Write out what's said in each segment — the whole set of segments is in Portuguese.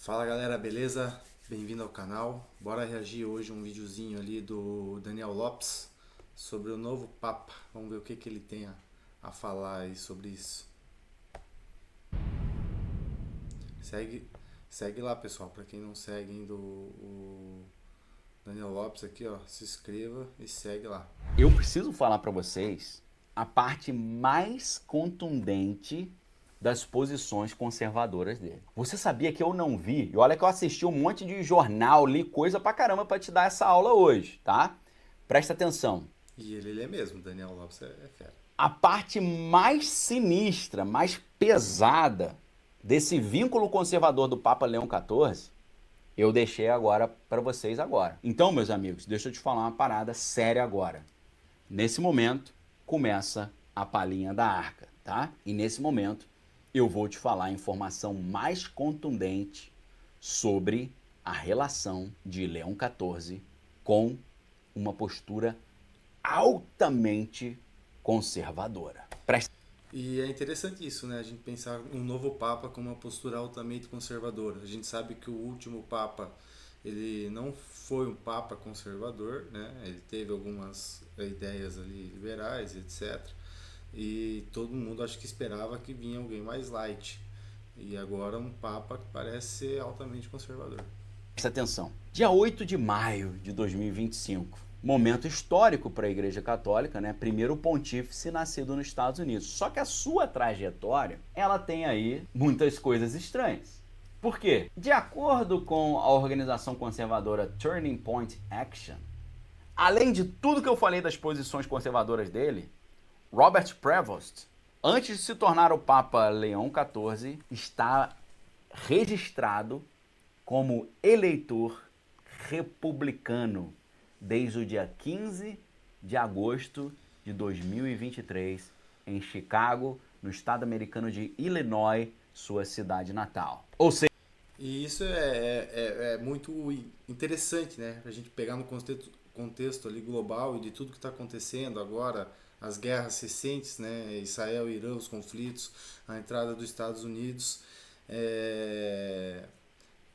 Fala galera, beleza? Bem-vindo ao canal. Bora reagir hoje a um videozinho ali do Daniel Lopes sobre o novo Papa. Vamos ver o que ele tem a falar aí sobre isso. Segue lá, pessoal. Para quem não segue ainda o Daniel Lopes aqui, ó, se inscreva e segue lá. Eu preciso falar para vocês a parte mais contundente das posições conservadoras dele. Você sabia que eu não vi? E olha que eu assisti um monte de jornal, li coisa pra caramba pra te dar essa aula hoje, tá? Presta atenção. E ele é mesmo, Daniel Lopes é fera. A parte mais sinistra, mais pesada desse vínculo conservador do Papa Leão XIV, eu deixei agora para vocês agora. Então, meus amigos, deixa eu te falar uma parada séria agora. Nesse momento, começa a palhinha da arca, tá? E nesse momento, eu vou te falar a informação mais contundente sobre a relação de Leão XIV com uma postura altamente conservadora. Presta. E é interessante isso, né? A gente pensar um novo Papa com uma postura altamente conservadora. A gente sabe que o último Papa, ele não foi um Papa conservador, né? Ele teve algumas ideias ali liberais, etc. E todo mundo acho que esperava que vinha alguém mais light. E agora um Papa que parece ser altamente conservador. Presta atenção. Dia 8 de maio de 2025. Momento histórico para a Igreja Católica, né? Primeiro pontífice nascido nos Estados Unidos. Só que a sua trajetória, ela tem aí muitas coisas estranhas. Por quê? De acordo com a organização conservadora Turning Point Action, além de tudo que eu falei das posições conservadoras dele, Robert Prevost, antes de se tornar o Papa Leão XIV, está registrado como eleitor republicano desde o dia 15 de agosto de 2023 em Chicago, no estado americano de Illinois, sua cidade natal. Ou seja, E isso é muito interessante, né? A gente pegar no contexto ali global e de tudo que está acontecendo agora, as guerras recentes, né? Israel, Irã, os conflitos, a entrada dos Estados Unidos,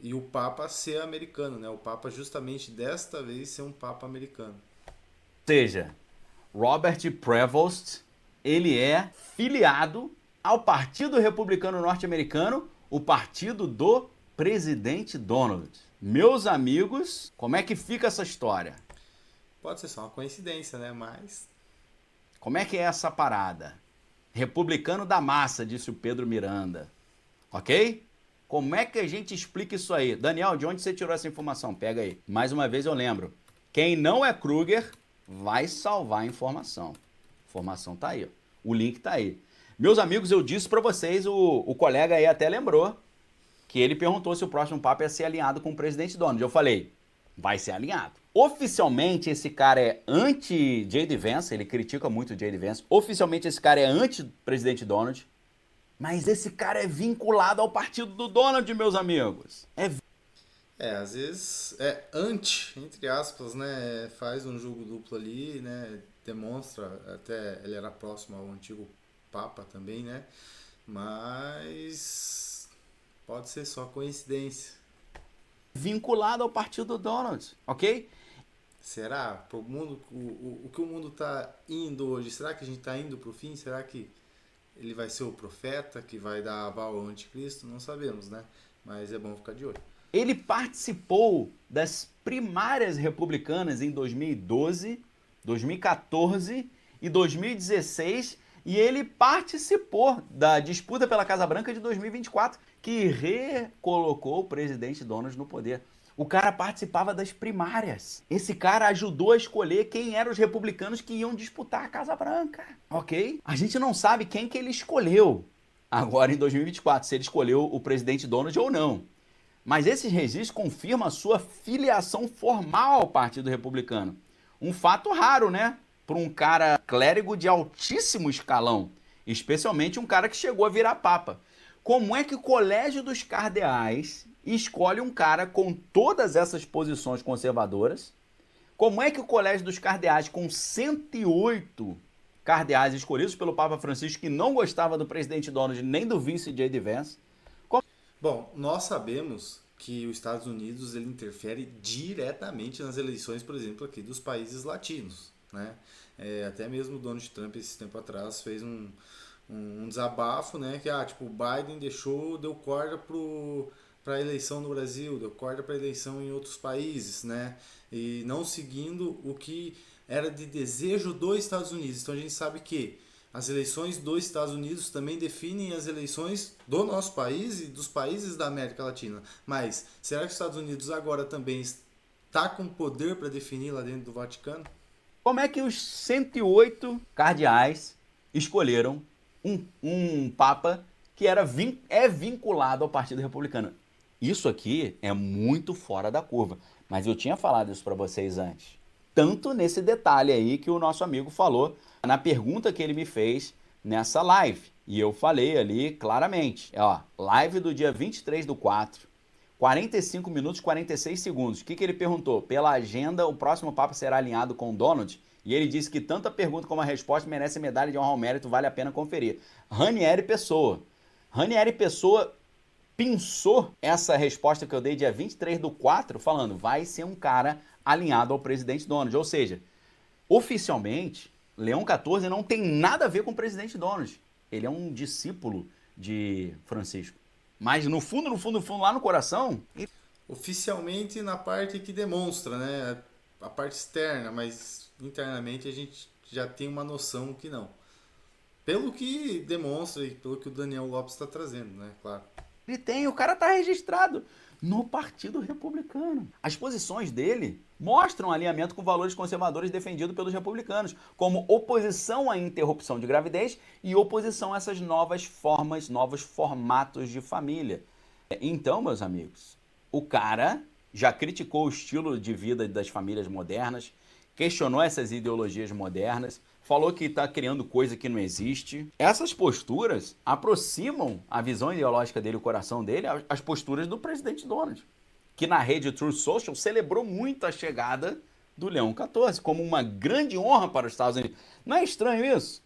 e o Papa ser americano, né? O Papa justamente desta vez ser um Papa americano. Robert Prevost, ele é filiado ao Partido Republicano Norte-Americano, o partido do presidente Donald. Meus amigos, como é que fica essa história? Pode ser só uma coincidência, né? Mas Como é que é essa parada? Republicano da massa, disse o Pedro Miranda. Ok? Como é que a gente explica isso aí? Daniel, de onde você tirou essa informação? Pega aí. Mais uma vez eu lembro. Quem não é Kruger vai salvar a informação. A informação tá aí. Ó. O link tá aí. Meus amigos, eu disse para vocês, o colega aí até lembrou, que ele perguntou se o próximo Papa ia ser alinhado com o presidente Donald. Eu falei, vai ser alinhado. Oficialmente esse cara é anti-J.D. Vance, ele critica muito o J.D. Vance. Oficialmente esse cara é anti-presidente Donald. Mas esse cara é vinculado ao partido do Donald, meus amigos. às vezes é entre aspas, né? Faz um jogo duplo ali, né? Demonstra, até ele era próximo ao antigo Papa também, né? Mas pode ser só coincidência. Vinculado ao partido do Donald, ok? Será? Pro mundo, o que o mundo está indo hoje, será que a gente está indo para o fim? Será que ele vai ser o profeta que vai dar aval ao anticristo? Não sabemos, né? Mas é bom ficar de olho. Ele participou das primárias republicanas em 2012, 2014 e 2016 e ele participou da disputa pela Casa Branca de 2024, que recolocou o presidente Donald no poder. O cara participava das primárias. Esse cara ajudou a escolher quem eram os republicanos que iam disputar a Casa Branca, ok? A gente não sabe quem que ele escolheu agora em 2024, se ele escolheu o presidente Donald ou não. Mas esses registros confirmam a sua filiação formal ao Partido Republicano. Um fato raro, né? Para um cara clérigo de altíssimo escalão. Especialmente um cara que chegou a virar papa. Como é que o Colégio dos Cardeais escolhe um cara com todas essas posições conservadoras? Como é que o Colégio dos Cardeais, com 108 cardeais escolhidos pelo Papa Francisco, que não gostava do presidente Donald nem do vice J.D. Vance, Bom, nós sabemos que os Estados Unidos ele interfere diretamente nas eleições, por exemplo, aqui dos países latinos, né? Até mesmo o Donald Trump, esse tempo atrás, fez um desabafo, né? Que, tipo, o Biden deu corda para a eleição no Brasil, deu corda para a eleição em outros países, né? E não seguindo o que era de desejo dos Estados Unidos. Então a gente sabe que as eleições dos Estados Unidos também definem as eleições do nosso país e dos países da América Latina. Mas será que os Estados Unidos agora também está com poder para definir lá dentro do Vaticano? Como é que os 108 cardeais escolheram um papa que é vinculado ao Partido Republicano? Isso aqui é muito fora da curva, mas eu tinha falado isso para vocês antes. Tanto nesse detalhe aí que o nosso amigo falou na pergunta que ele me fez nessa live. E eu falei ali claramente, live do dia 23/4, 45 minutos e 46 segundos. O que ele perguntou? Pela agenda, o próximo Papa será alinhado com o Donald? E ele disse que tanto a pergunta como a resposta merecem medalha de honra ao mérito, vale a pena conferir. Ranieri Pessoa. Ranieri Pessoa pensou essa resposta que eu dei dia 23/4, falando, vai ser um cara alinhado ao presidente Donald. Ou seja, oficialmente, Leão XIV não tem nada a ver com o presidente Donald. Ele é um discípulo de Francisco. Mas no fundo, lá no coração... Oficialmente na parte que demonstra, né? A parte externa, mas internamente a gente já tem uma noção que não. Pelo que demonstra e pelo que o Daniel Lopes está trazendo, né? Claro. O cara tá registrado no Partido Republicano. As posições dele mostram alinhamento com valores conservadores defendidos pelos republicanos, como oposição à interrupção de gravidez e oposição a essas novas formas, novos formatos de família. Então, meus amigos, o cara já criticou o estilo de vida das famílias modernas, questionou essas ideologias modernas, falou que está criando coisa que não existe. Essas posturas aproximam a visão ideológica dele, o coração dele, às posturas do presidente Donald, que na rede Truth Social celebrou muito a chegada do Leão XIV como uma grande honra para os Estados Unidos. Não é estranho isso?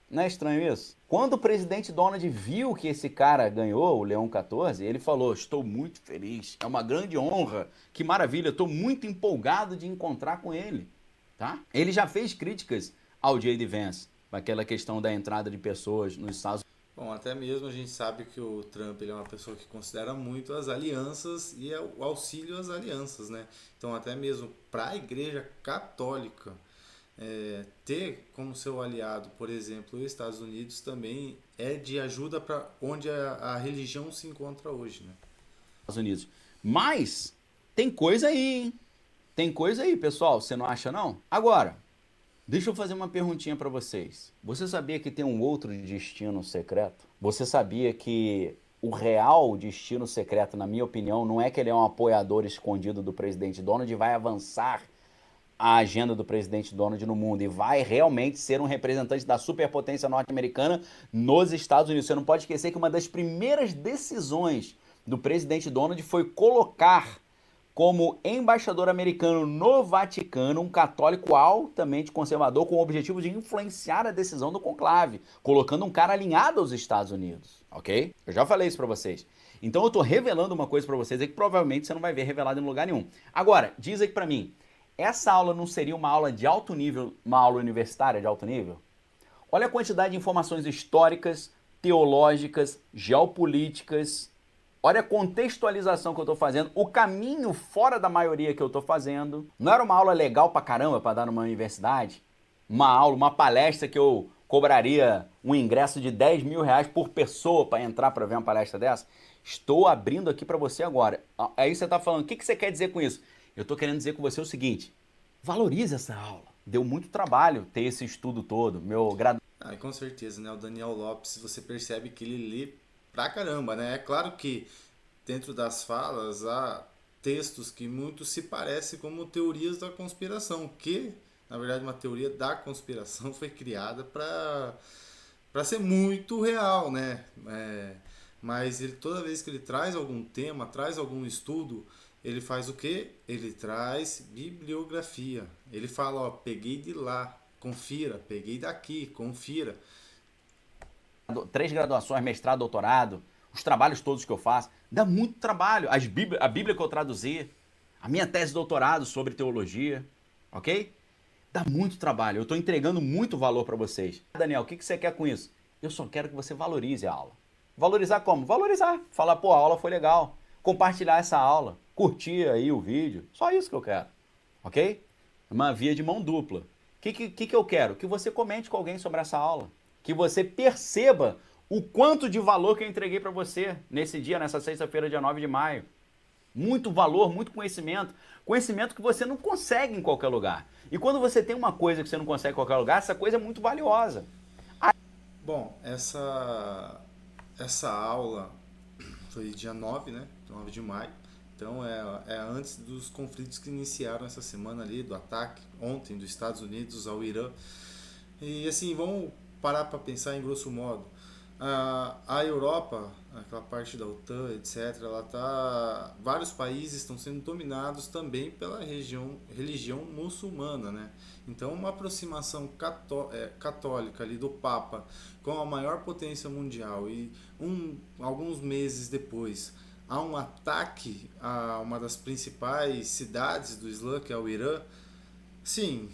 Não é estranho isso? Quando o presidente Donald viu que esse cara ganhou, o Leão XIV, ele falou, estou muito feliz, é uma grande honra, que maravilha, estou muito empolgado de encontrar com ele. Tá? Ele já fez críticas ao J.D. Vance, aquela questão da entrada de pessoas nos Estados Unidos. Bom, até mesmo a gente sabe que o Trump ele é uma pessoa que considera muito as alianças e o auxílio às alianças, né? Então, até mesmo para a Igreja Católica ter como seu aliado, por exemplo, os Estados Unidos também é de ajuda para onde a religião se encontra hoje, né? Estados Unidos. Mas tem coisa aí, hein? Tem coisa aí, pessoal, você não acha não? Agora, deixa eu fazer uma perguntinha para vocês. Você sabia que tem um outro destino secreto? Você sabia que o real destino secreto, na minha opinião, não é que ele é um apoiador escondido do presidente Donald e vai avançar a agenda do presidente Donald no mundo e vai realmente ser um representante da superpotência norte-americana nos Estados Unidos. Você não pode esquecer que uma das primeiras decisões do presidente Donald foi colocar como embaixador americano no Vaticano um católico altamente conservador com o objetivo de influenciar a decisão do conclave, colocando um cara alinhado aos Estados Unidos, ok? Eu já falei isso pra vocês. Então eu tô revelando uma coisa pra vocês aí que provavelmente você não vai ver revelado em lugar nenhum. Agora, diz aí pra mim, essa aula não seria uma aula de alto nível, uma aula universitária de alto nível? Olha a quantidade de informações históricas, teológicas, geopolíticas. Olha a contextualização que eu estou fazendo, o caminho fora da maioria que eu estou fazendo. Não era uma aula legal pra caramba para dar numa universidade? Uma aula, uma palestra que eu cobraria um ingresso de 10 mil reais por pessoa para entrar para ver uma palestra dessa? Estou abrindo aqui para você agora. Aí você está falando, o que você quer dizer com isso? Eu estou querendo dizer com você o seguinte, valorize essa aula. Deu muito trabalho ter esse estudo todo. E com certeza, né? O Daniel Lopes, você percebe que ele lê pra caramba, né? É claro que dentro das falas há textos que muito se parecem como teorias da conspiração, que na verdade uma teoria da conspiração foi criada para ser muito real, né? Mas ele, toda vez que ele traz algum tema, traz algum estudo, ele faz o quê? Ele traz bibliografia. Ele fala, ó, peguei de lá, confira, peguei daqui, confira. 3 graduações, mestrado, doutorado, os trabalhos todos que eu faço, Dá muito trabalho. A Bíblia que eu traduzi, a minha tese de doutorado sobre teologia, ok? Dá muito trabalho. Eu estou entregando muito valor para vocês. Daniel, o que você quer com isso? Eu só quero que você valorize a aula. Valorizar como? Valorizar. Falar, pô, a aula foi legal. Compartilhar essa aula. Curtir aí o vídeo. Só isso que eu quero. Ok? Uma via de mão dupla. O que eu quero? Que você comente com alguém sobre essa aula. Que você perceba o quanto de valor que eu entreguei para você nesse dia, nessa sexta-feira, dia 9 de maio. Muito valor, muito conhecimento. Conhecimento que você não consegue em qualquer lugar. E quando você tem uma coisa que você não consegue em qualquer lugar, essa coisa é muito valiosa. Bom, essa aula foi dia 9, né? 9 de maio. Então é antes dos conflitos que iniciaram essa semana ali, do ataque ontem dos Estados Unidos ao Irã. E assim, vamos parar para pensar em grosso modo. A Europa, aquela parte da OTAN, etc., vários países estão sendo dominados também pela religião muçulmana, né? Então, uma aproximação católica ali do Papa com a maior potência mundial e alguns meses depois há um ataque a uma das principais cidades do Islã, que é o Irã, sim,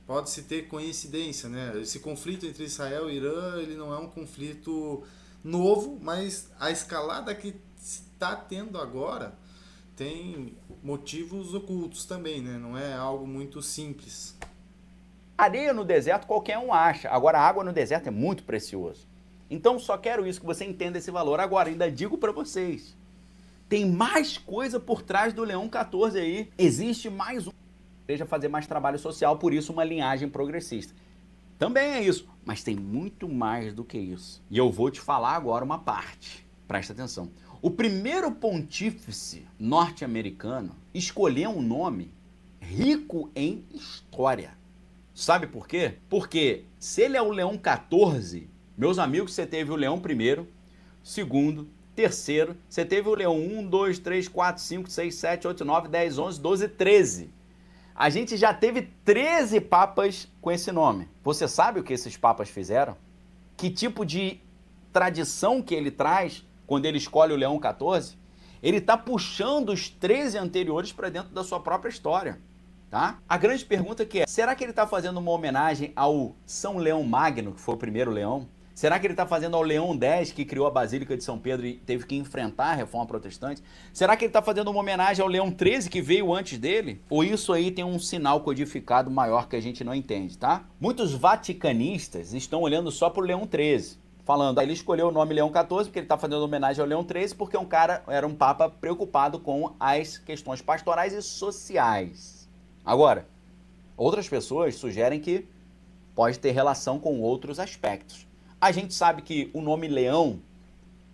pode-se ter coincidência, né? Esse conflito entre Israel e Irã, ele não é um conflito novo, mas a escalada que está tendo agora tem motivos ocultos também, né? Não é algo muito simples. Areia no deserto qualquer um acha. Agora, a água no deserto é muito precioso. Então, só quero isso, que você entenda esse valor. Agora, ainda digo para vocês, tem mais coisa por trás do Leão 14 aí. Existe mais um igreja fazer mais trabalho social, por isso uma linhagem progressista. Também é isso, mas tem muito mais do que isso. E eu vou te falar agora uma parte. Presta atenção. O primeiro pontífice norte-americano escolheu um nome rico em história. Sabe por quê? Porque se ele é o Leão 14, meus amigos, você teve o Leão I, segundo, terceiro, você teve o Leão 1, 2, 3, 4, 5, 6, 7, 8, 9, 10, 11, 12, 13. A gente já teve 13 papas com esse nome. Você sabe o que esses papas fizeram? Que tipo de tradição que ele traz quando ele escolhe o Leão 14? Ele está puxando os 13 anteriores para dentro da sua própria história. Tá? A grande pergunta que é, será que ele está fazendo uma homenagem ao São Leão Magno, que foi o primeiro leão? Será que ele está fazendo ao Leão X, que criou a Basílica de São Pedro e teve que enfrentar a reforma protestante? Será que ele está fazendo uma homenagem ao Leão XIII, que veio antes dele? Ou isso aí tem um sinal codificado maior que a gente não entende, tá? Muitos vaticanistas estão olhando só para o Leão XIII, falando, ele escolheu o nome Leão XIV porque ele está fazendo homenagem ao Leão XIII, porque um cara era um papa preocupado com as questões pastorais e sociais. Agora, outras pessoas sugerem que pode ter relação com outros aspectos. A gente sabe que o nome leão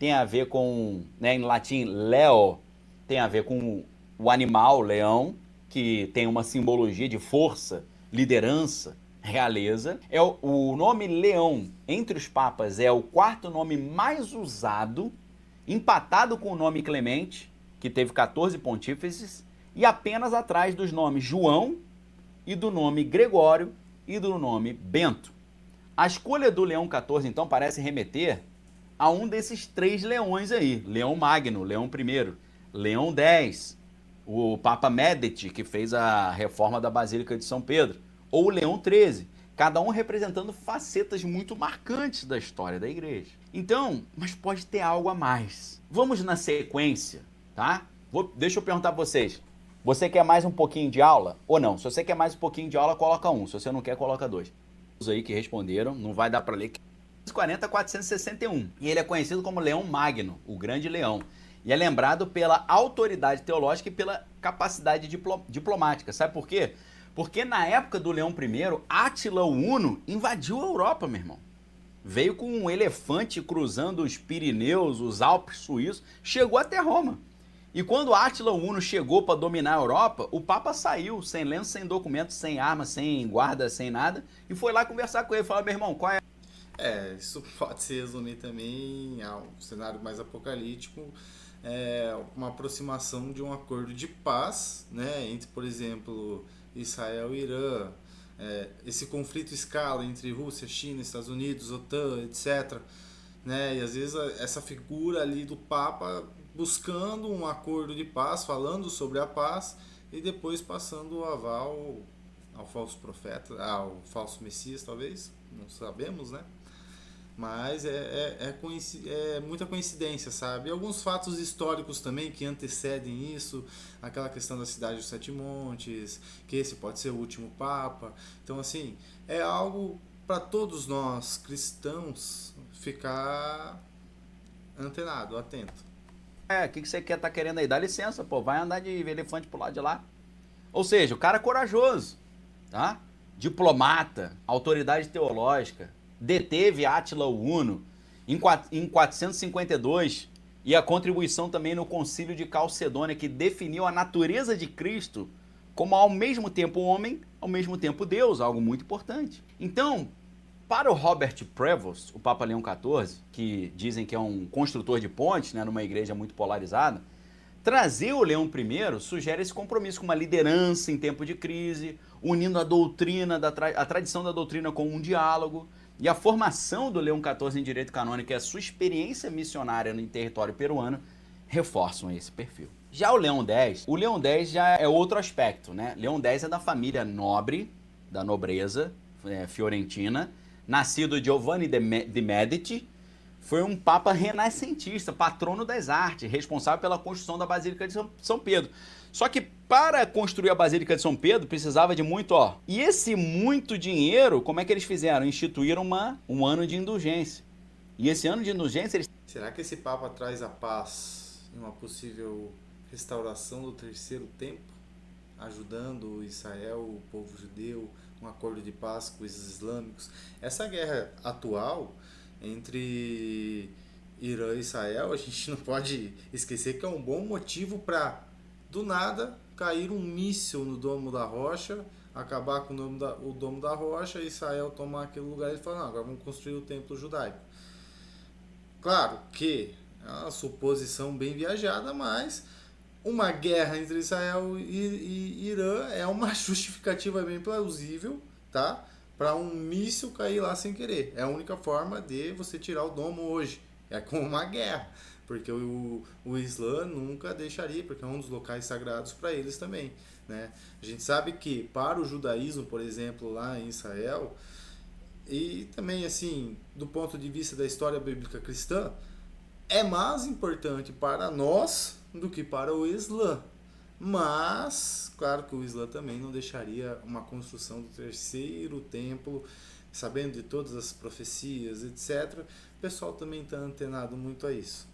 tem a ver com, né, em latim, leo, tem a ver com o animal leão, que tem uma simbologia de força, liderança, realeza. O nome leão entre os papas é o quarto nome mais usado, empatado com o nome Clemente, que teve 14 pontífices, e apenas atrás dos nomes João e do nome Gregório e do nome Bento. A escolha do Leão 14, então, parece remeter a um desses 3 leões aí. Leão Magno, Leão I, Leão X, o Papa Medici, que fez a reforma da Basílica de São Pedro, ou o Leão XIII, cada um representando facetas muito marcantes da história da igreja. Então, mas pode ter algo a mais. Vamos na sequência, tá? Deixa eu perguntar pra vocês. Você quer mais um pouquinho de aula ou não? Se você quer mais um pouquinho de aula, coloca 1. Se você não quer, coloca 2. Os aí que responderam, não vai dar para ler. 440 461. E ele é conhecido como Leão Magno, o Grande Leão. E é lembrado pela autoridade teológica e pela capacidade diplomática. Sabe por quê? Porque na época do Leão I, Átila o Huno invadiu a Europa, meu irmão. Veio com um elefante cruzando os Pirineus, os Alpes suíços, chegou até Roma. E quando Átila o Huno chegou para dominar a Europa, o Papa saiu sem lenço, sem documentos, sem arma, sem guarda, sem nada, e foi lá conversar com ele. Falou, meu irmão, qual é? Isso pode se resumir também ao cenário mais apocalíptico, uma aproximação de um acordo de paz, né, entre, por exemplo, Israel e Irã. Esse conflito escala entre Rússia, China, Estados Unidos, OTAN, etc. Né, e às vezes essa figura ali do Papa buscando um acordo de paz, falando sobre a paz e depois passando o aval ao falso profeta, ao falso Messias, talvez, não sabemos, né? Mas é muita coincidência, sabe? E alguns fatos históricos também que antecedem isso, aquela questão da cidade dos Sete Montes, que esse pode ser o último Papa. Então, assim, é algo para todos nós cristãos ficar antenado, atento. O que você quer tá querendo aí? Dá licença, pô, vai andar de elefante pro lado de lá. Ou seja, o cara é corajoso, tá? Diplomata, autoridade teológica, deteve Átila o Huno em 452 e a contribuição também no Concílio de Calcedônia, que definiu a natureza de Cristo como ao mesmo tempo homem, ao mesmo tempo Deus, algo muito importante. Então, para o Robert Prevost, o Papa Leão XIV, que dizem que é um construtor de pontes, né, numa igreja muito polarizada, trazer o Leão I sugere esse compromisso com uma liderança em tempo de crise, unindo a doutrina, a tradição da doutrina com um diálogo. E a formação do Leão XIV em direito canônico e a sua experiência missionária no território peruano reforçam esse perfil. Já o Leão X já é outro aspecto, né? Leão X é da família nobre, da nobreza fiorentina, nascido Giovanni de Medici, foi um papa renascentista, patrono das artes, responsável pela construção da Basílica de São Pedro. Só que para construir a Basílica de São Pedro precisava de muito, E esse muito dinheiro, como é que eles fizeram? Instituíram um ano de indulgência. E esse ano de indulgência eles... Será que esse papa traz a paz em uma possível restauração do terceiro templo, ajudando Israel, o povo judeu, um acordo de paz com os islâmicos? Essa guerra atual entre Irã e Israel, a gente não pode esquecer que é um bom motivo para, do nada, cair um míssil no Domo da Rocha, acabar com o Domo da Rocha, e Israel tomar aquele lugar e falar, não, agora vamos construir o templo judaico. Claro que é uma suposição bem viajada, mas uma guerra entre Israel e Irã é uma justificativa bem plausível, tá? Para um míssil cair lá sem querer. É a única forma de você tirar o domo hoje. É com uma guerra. Porque o Islã nunca deixaria, porque é um dos locais sagrados para eles também, né? A gente sabe que para o judaísmo, por exemplo, lá em Israel, e também assim, do ponto de vista da história bíblica cristã, é mais importante para nós do que para o Islã. Mas, claro que o Islã também não deixaria uma construção do terceiro templo, sabendo de todas as profecias, etc. O pessoal também está antenado muito a isso.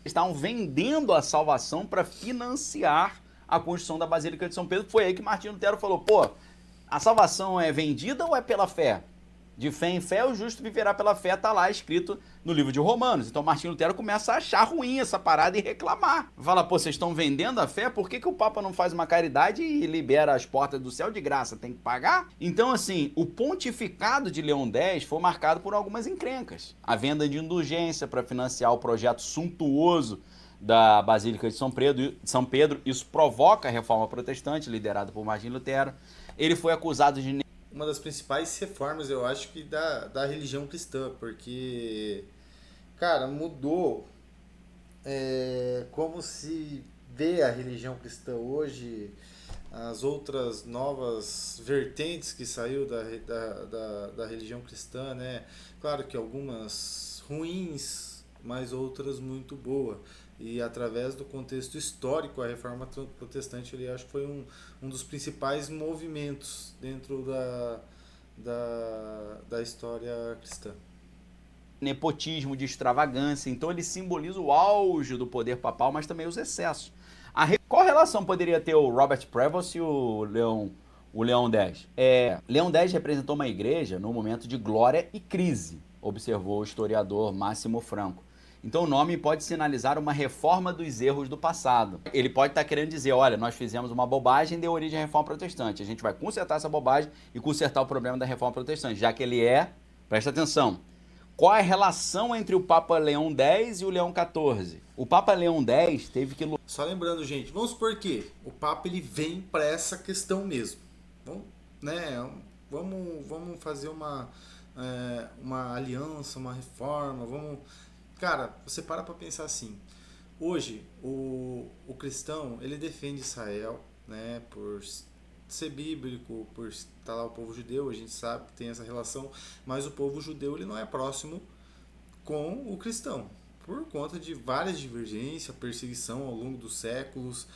Estavam vendendo a salvação para financiar a construção da Basílica de São Pedro. Foi aí que Martinho Lutero falou, a salvação é vendida ou é pela fé? De fé em fé, o justo viverá pela fé, está lá escrito no livro de Romanos. Então Martinho Lutero começa a achar ruim essa parada e reclamar. Fala, vocês estão vendendo a fé? Por que o Papa não faz uma caridade e libera as portas do céu de graça? Tem que pagar? Então, assim, o pontificado de Leão X foi marcado por algumas encrencas. A venda de indulgência para financiar o projeto suntuoso da Basílica de São Pedro, isso provoca a reforma protestante, liderada por Martinho Lutero. Ele foi acusado de... Uma das principais reformas, eu acho que da religião cristã, porque, cara, mudou como se vê a religião cristã hoje, as outras novas vertentes que saiu da religião cristã, né? Claro que algumas ruins, mas outras muito boas. E através do contexto histórico, a reforma protestante, ele acho que foi um dos principais movimentos dentro da história cristã. Nepotismo, de extravagância, então ele simboliza o auge do poder papal, mas também os excessos. Qual relação poderia ter o Robert Prevost e o Leão X? Leão X representou uma igreja no momento de glória e crise, observou o historiador Máximo Franco. Então o nome pode sinalizar uma reforma dos erros do passado. Ele pode estar querendo dizer, olha, nós fizemos uma bobagem e deu origem à reforma protestante. A gente vai consertar essa bobagem e consertar o problema da reforma protestante, já que ele presta atenção, qual é a relação entre o Papa Leão X e o Leão XIV? O Papa Leão X teve que... Só lembrando, gente, vamos supor que o Papa ele vem para essa questão mesmo. Vamos fazer uma aliança, uma reforma, Cara, você para pensar assim, Hoje, o cristão, ele defende Israel, né, por ser bíblico, por estar lá o povo judeu, a gente sabe que tem essa relação, mas o povo judeu ele não é próximo com o cristão, por conta de várias divergências, perseguição ao longo dos séculos,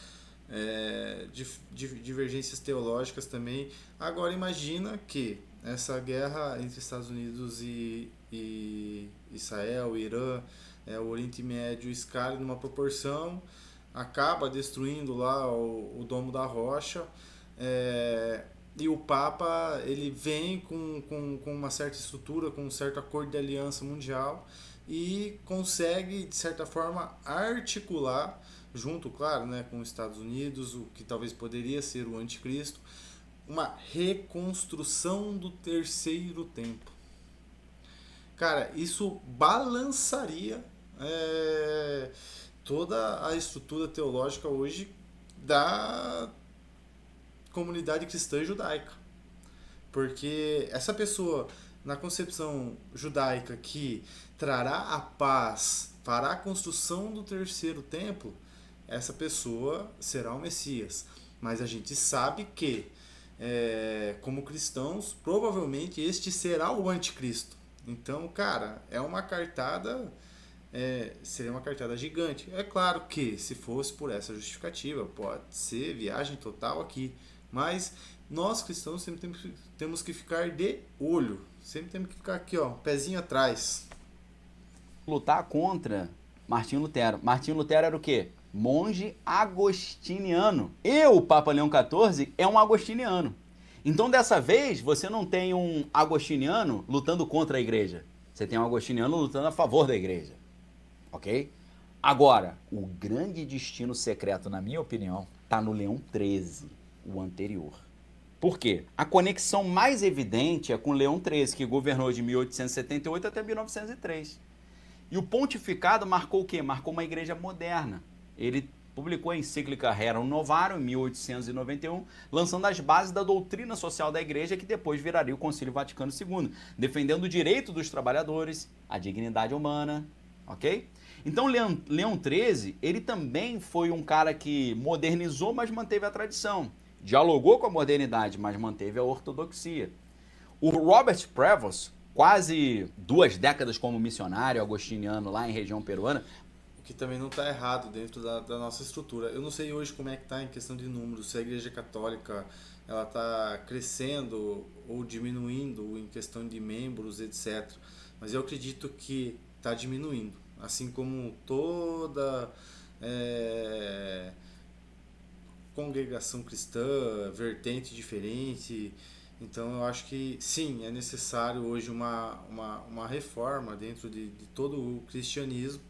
divergências teológicas também. Agora imagina que essa guerra entre Estados Unidos e Israel, Irã, o Oriente Médio escala numa proporção, acaba destruindo lá o Domo da Rocha, e o Papa ele vem com uma certa estrutura, com um certo acordo de aliança mundial e consegue, de certa forma, articular, junto, claro, né, com os Estados Unidos, o que talvez poderia ser o anticristo, uma reconstrução do terceiro templo. Cara, isso balançaria toda a estrutura teológica hoje da comunidade cristã judaica. Porque essa pessoa, na concepção judaica, que trará a paz, fará a construção do terceiro templo, essa pessoa será o Messias. Mas a gente sabe que, como cristãos, provavelmente este será o anticristo. Então, cara, seria uma cartada gigante. É claro que, se fosse por essa justificativa, pode ser viagem total aqui. Mas nós cristãos sempre temos que ficar de olho. Sempre temos que ficar aqui, ó, pezinho atrás. Lutar contra Martinho Lutero. Martinho Lutero era o quê? Monge agostiniano. E o Papa Leão XIV é um agostiniano. Então, dessa vez, você não tem um agostiniano lutando contra a igreja. Você tem um agostiniano lutando a favor da igreja. Ok? Agora, o grande destino secreto, na minha opinião, está no Leão XIII, o anterior. Por quê? A conexão mais evidente é com Leão XIII, que governou de 1878 até 1903. E o pontificado marcou o quê? Marcou uma igreja moderna. Ele publicou a encíclica Rerum Novarum, em 1891, lançando as bases da doutrina social da igreja, que depois viraria o Concílio Vaticano II, defendendo o direito dos trabalhadores, a dignidade humana, ok? Então, Leão XIII, ele também foi um cara que modernizou, mas manteve a tradição. Dialogou com a modernidade, mas manteve a ortodoxia. O Robert Prevost, quase 2 décadas como missionário agostiniano lá em região peruana. O que também não está errado dentro da nossa estrutura. Eu não sei hoje como é que está em questão de números, se a Igreja Católica ela está crescendo ou diminuindo em questão de membros, etc. Mas eu acredito que está diminuindo, assim como toda congregação cristã, vertente diferente. Então eu acho que sim, é necessário hoje uma reforma dentro de todo o cristianismo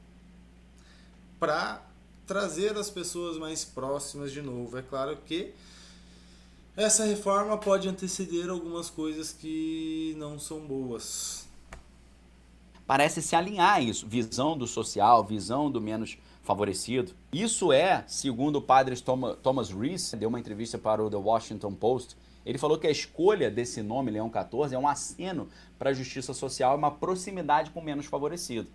para trazer as pessoas mais próximas de novo. É claro que essa reforma pode anteceder algumas coisas que não são boas. Parece se alinhar a isso, visão do social, visão do menos favorecido. Isso é, segundo o padre Thomas Rees, deu uma entrevista para o The Washington Post, ele falou que a escolha desse nome, Leão XIV, é um aceno para a justiça social e uma proximidade com o menos favorecido.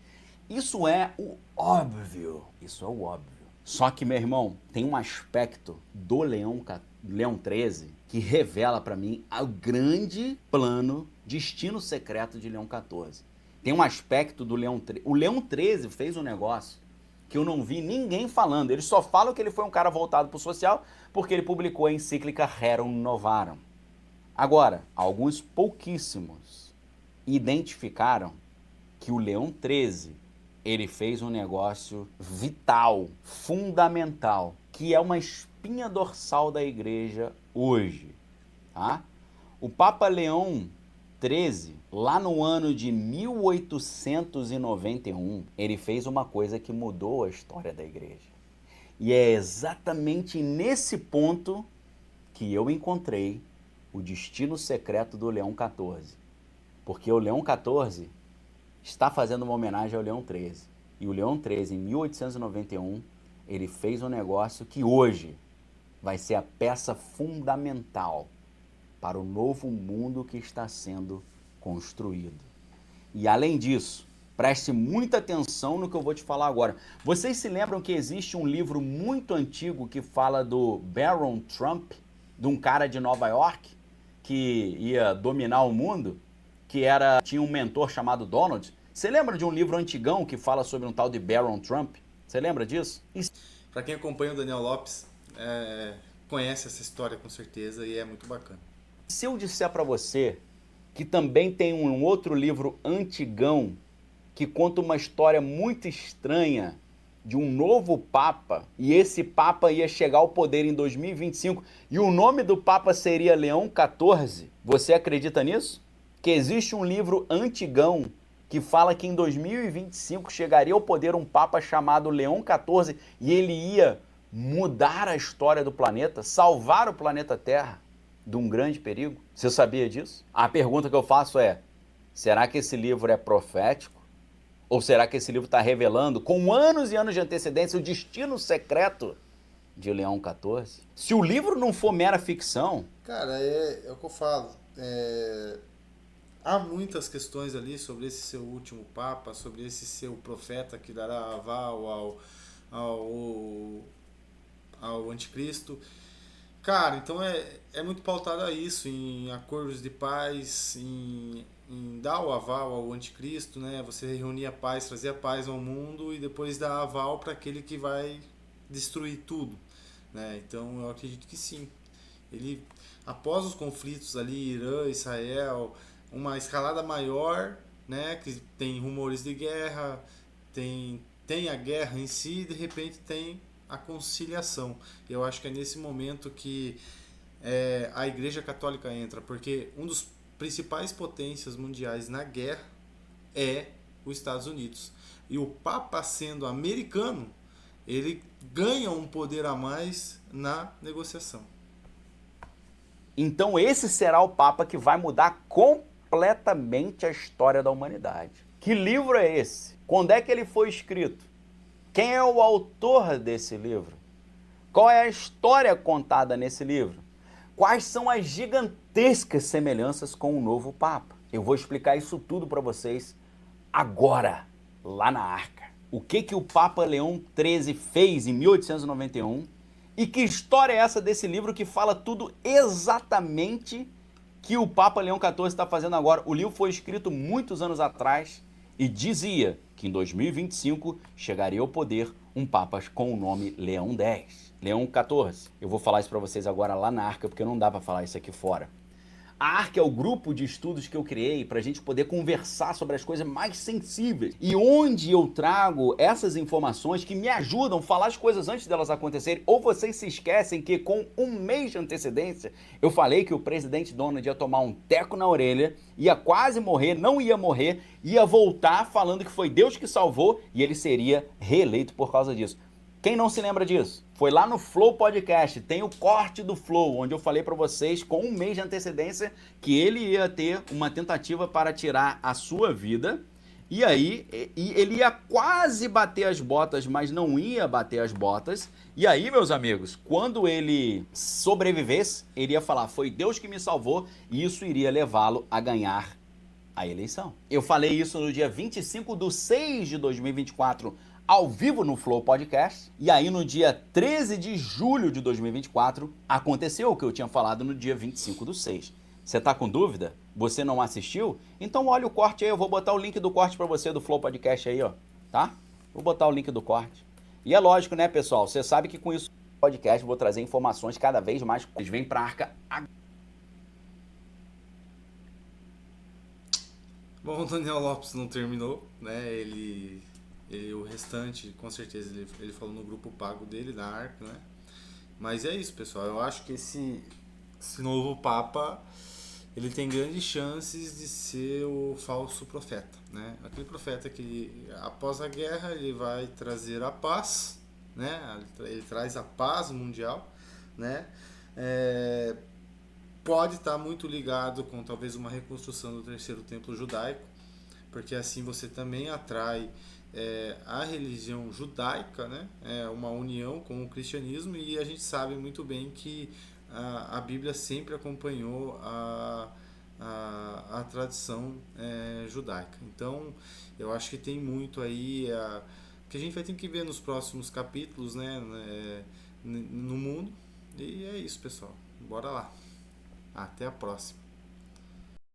Isso é o óbvio. Isso é o óbvio. Só que, meu irmão, tem um aspecto do Leão XIII que revela para mim o grande plano, destino secreto de Leão XIV. Tem um aspecto do Leão XIII. O Leão XIII fez um negócio que eu não vi ninguém falando. Eles só falam que ele foi um cara voltado para o social porque ele publicou a encíclica Rerum Novarum. Agora, alguns pouquíssimos identificaram que o Leão XIII ele fez um negócio vital, fundamental, que é uma espinha dorsal da igreja hoje. Tá? O Papa Leão XIII, lá no ano de 1891, ele fez uma coisa que mudou a história da igreja. E é exatamente nesse ponto que eu encontrei o destino secreto do Leão XIV. Porque o Leão XIV está fazendo uma homenagem ao Leão XIII. E o Leão XIII, em 1891, ele fez um negócio que hoje vai ser a peça fundamental para o novo mundo que está sendo construído. E além disso, Preste muita atenção no que eu vou te falar agora. Vocês se lembram que existe um livro muito antigo que fala do Baron Trump, de um cara de Nova York que ia dominar o mundo, tinha um mentor chamado Donald? Você lembra de um livro antigão que fala sobre um tal de Baron Trump? Você lembra disso? Para quem acompanha o Daniel Lopes, conhece essa história com certeza e é muito bacana. Se eu disser para você que também tem um outro livro antigão que conta uma história muito estranha de um novo Papa, e esse Papa ia chegar ao poder em 2025, e o nome do Papa seria Leão XIV, você acredita nisso? Que existe um livro antigão que fala que em 2025 chegaria ao poder um Papa chamado Leão XIV, e ele ia mudar a história do planeta, salvar o planeta Terra de um grande perigo. Você sabia disso? A pergunta que eu faço é, será que esse livro é profético? Ou será que esse livro está revelando, com anos e anos de antecedência, o destino secreto de Leão XIV? Se o livro não for mera ficção... Cara, é o que eu falo. Há muitas questões ali sobre esse seu último Papa, sobre esse seu profeta que dará aval ao anticristo. Cara, então é muito pautado a isso, em acordos de paz, em dar o aval ao anticristo, né? Você reunir a paz, trazer a paz ao mundo e depois dar aval para aquele que vai destruir tudo, né? Então eu acredito que sim. Ele, após os conflitos ali, Irã, Israel, uma escalada maior, né? Que tem rumores de guerra, tem a guerra em si, e de repente tem a conciliação. Eu acho que é nesse momento que a Igreja Católica entra, porque um dos principais potências mundiais na guerra é os Estados Unidos. E o Papa, sendo americano, ele ganha um poder a mais na negociação. Então esse será o Papa que vai mudar completamente a história da humanidade. Que livro é esse? Quando é que ele foi escrito? Quem é o autor desse livro? Qual é a história contada nesse livro? Quais são as gigantescas semelhanças com o novo Papa? Eu vou explicar isso tudo para vocês agora, lá na Arca. O que o Papa Leão XIII fez em 1891 e que história é essa desse livro que fala tudo exatamente que o Papa Leão XIV está fazendo agora. O livro foi escrito muitos anos atrás e dizia que em 2025 chegaria ao poder um Papa com o nome Leão X. Leão XIV. Eu vou falar isso para vocês agora lá na Arca, porque não dá para falar isso aqui fora. A Arca é o grupo de estudos que eu criei para a gente poder conversar sobre as coisas mais sensíveis. E onde eu trago essas informações que me ajudam a falar as coisas antes delas acontecerem. Ou vocês se esquecem que com um mês de antecedência, eu falei que o presidente Donald ia tomar um teco na orelha, ia quase morrer, não ia morrer, ia voltar falando que foi Deus que salvou e ele seria reeleito por causa disso. Quem não se lembra disso? Foi lá no Flow Podcast, tem o corte do Flow, onde eu falei para vocês com um mês de antecedência que ele ia ter uma tentativa para tirar a sua vida, e aí ele ia quase bater as botas, mas não ia bater as botas, e aí, meus amigos, quando ele sobrevivesse, ele ia falar, foi Deus que me salvou, e isso iria levá-lo a ganhar a eleição. Eu falei isso no dia 25/6/2024, ao vivo no Flow Podcast, e aí no dia 13 de julho de 2024, aconteceu o que eu tinha falado no dia 25/6. Você tá com dúvida? Você não assistiu? Então olha o corte aí, eu vou botar o link do corte para você do Flow Podcast aí, ó, tá? Vou botar o link do corte. E é lógico, né, pessoal? Você sabe que com isso, no podcast, eu vou trazer informações cada vez mais. Eles vêm pra Arca. Bom, o Daniel Lopes não terminou, né? O restante, com certeza, ele falou no grupo pago dele, da Arca, né? Mas é isso, pessoal. Eu acho que esse novo Papa, ele tem grandes chances de ser o falso profeta, né? Aquele profeta que, após a guerra, ele vai trazer a paz, né? Ele traz a paz mundial, né? Pode estar muito ligado com talvez uma reconstrução do terceiro templo judaico, porque assim você também atrai a religião judaica, né? Uma união com o cristianismo, e a gente sabe muito bem que a Bíblia sempre acompanhou a tradição judaica. Então, eu acho que tem muito aí que a gente vai ter que ver nos próximos capítulos, né, no mundo. E é isso, pessoal. Bora lá. Até a próxima.